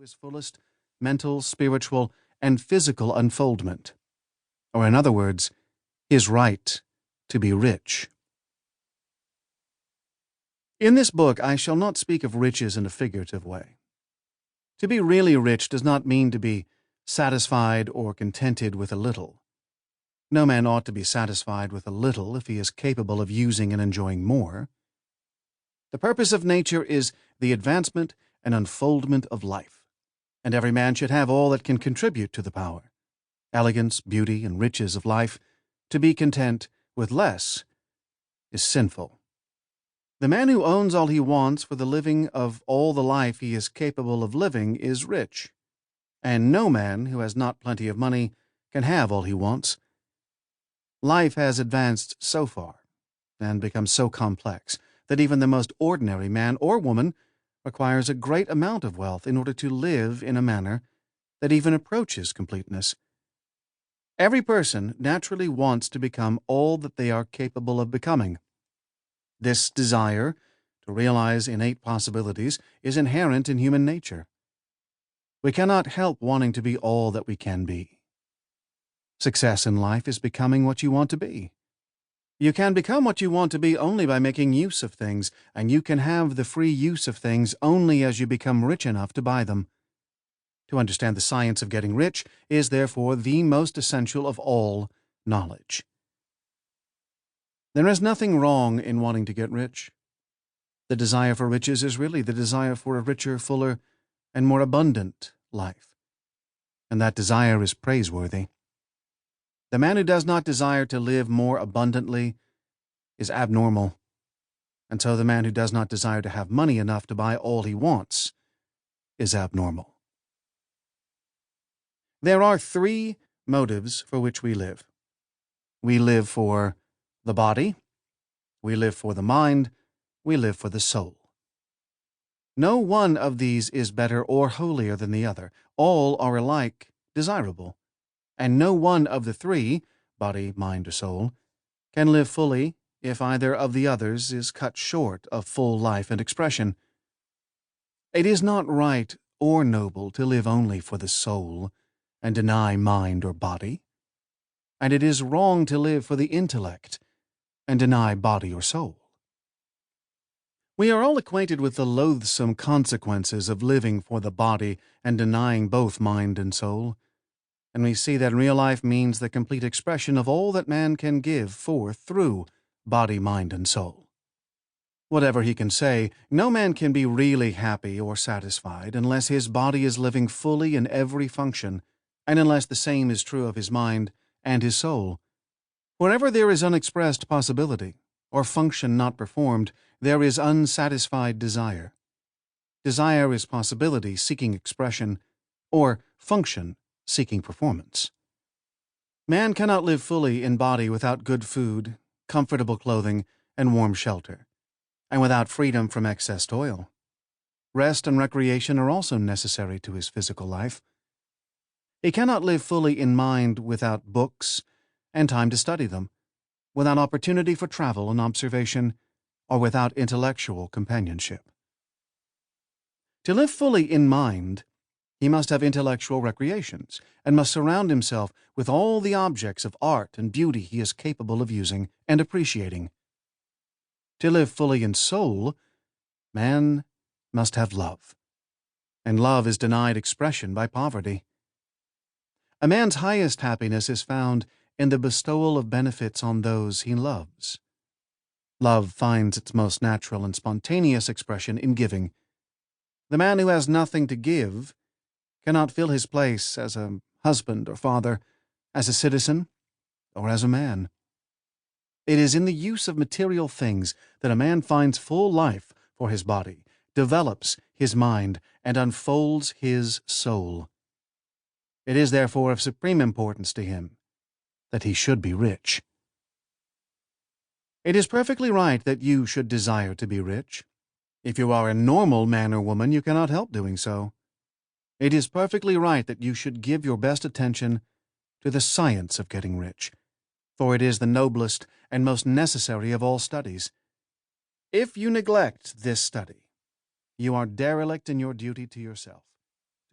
his fullest mental, spiritual, and physical unfoldment. Or in other words, his right to be rich. In this book, I shall not speak of riches in a figurative way. To be really rich does not mean to be satisfied or contented with a little. No man ought to be satisfied with a little if he is capable of using and enjoying more. The purpose of nature is the advancement and unfoldment of life, and every man should have all that can contribute to the power, elegance, beauty, and riches of life. To be content with less is sinful. The man who owns all he wants for the living of all the life he is capable of living is rich, and no man who has not plenty of money can have all he wants. Life has advanced so far and become so complex that even the most ordinary man or woman requires a great amount of wealth in order to live in a manner that even approaches completeness. Every person naturally wants to become all that they are capable of becoming. This desire to realize innate possibilities is inherent in human nature. We cannot help wanting to be all that we can be. Success in life is becoming what you want to be. You can become what you want to be only by making use of things, and you can have the free use of things only as you become rich enough to buy them. To understand the science of getting rich is therefore the most essential of all knowledge. There is nothing wrong in wanting to get rich. The desire for riches is really the desire for a richer, fuller, and more abundant life. And that desire is praiseworthy. The man who does not desire to live more abundantly is abnormal. And so the man who does not desire to have money enough to buy all he wants is abnormal. There are three motives for which we live. We live for the body, we live for the mind, we live for the soul. No one of these is better or holier than the other. All are alike desirable, and no one of the three, body, mind, or soul, can live fully if either of the others is cut short of full life and expression. It is not right or noble to live only for the soul and deny mind or body, and it is wrong to live for the intellect and deny body or soul. We are all acquainted with the loathsome consequences of living for the body and denying both mind and soul, and we see that real life means the complete expression of all that man can give forth through body, mind, and soul. Whatever he can say, no man can be really happy or satisfied unless his body is living fully in every function, and unless the same is true of his mind and his soul. Wherever there is unexpressed possibility, or function not performed, there is unsatisfied desire. Desire is possibility seeking expression, or function seeking performance. Man cannot live fully in body without good food, comfortable clothing, and warm shelter, and without freedom from excess toil. Rest and recreation are also necessary to his physical life. He cannot live fully in mind without books and time to study them, without opportunity for travel and observation, or without intellectual companionship. To live fully in mind, he must have intellectual recreations, and must surround himself with all the objects of art and beauty he is capable of using and appreciating. To live fully in soul, man must have love, and love is denied expression by poverty. A man's highest happiness is found in the bestowal of benefits on those he loves. Love finds its most natural and spontaneous expression in giving. The man who has nothing to give cannot fill his place as a husband or father, as a citizen, or as a man. It is in the use of material things that a man finds full life for his body, develops his mind, and unfolds his soul. It is therefore of supreme importance to him that he should be rich. It is perfectly right that you should desire to be rich. If you are a normal man or woman, you cannot help doing so. It is perfectly right that you should give your best attention to the science of getting rich, for it is the noblest and most necessary of all studies. If you neglect this study, you are derelict in your duty to yourself.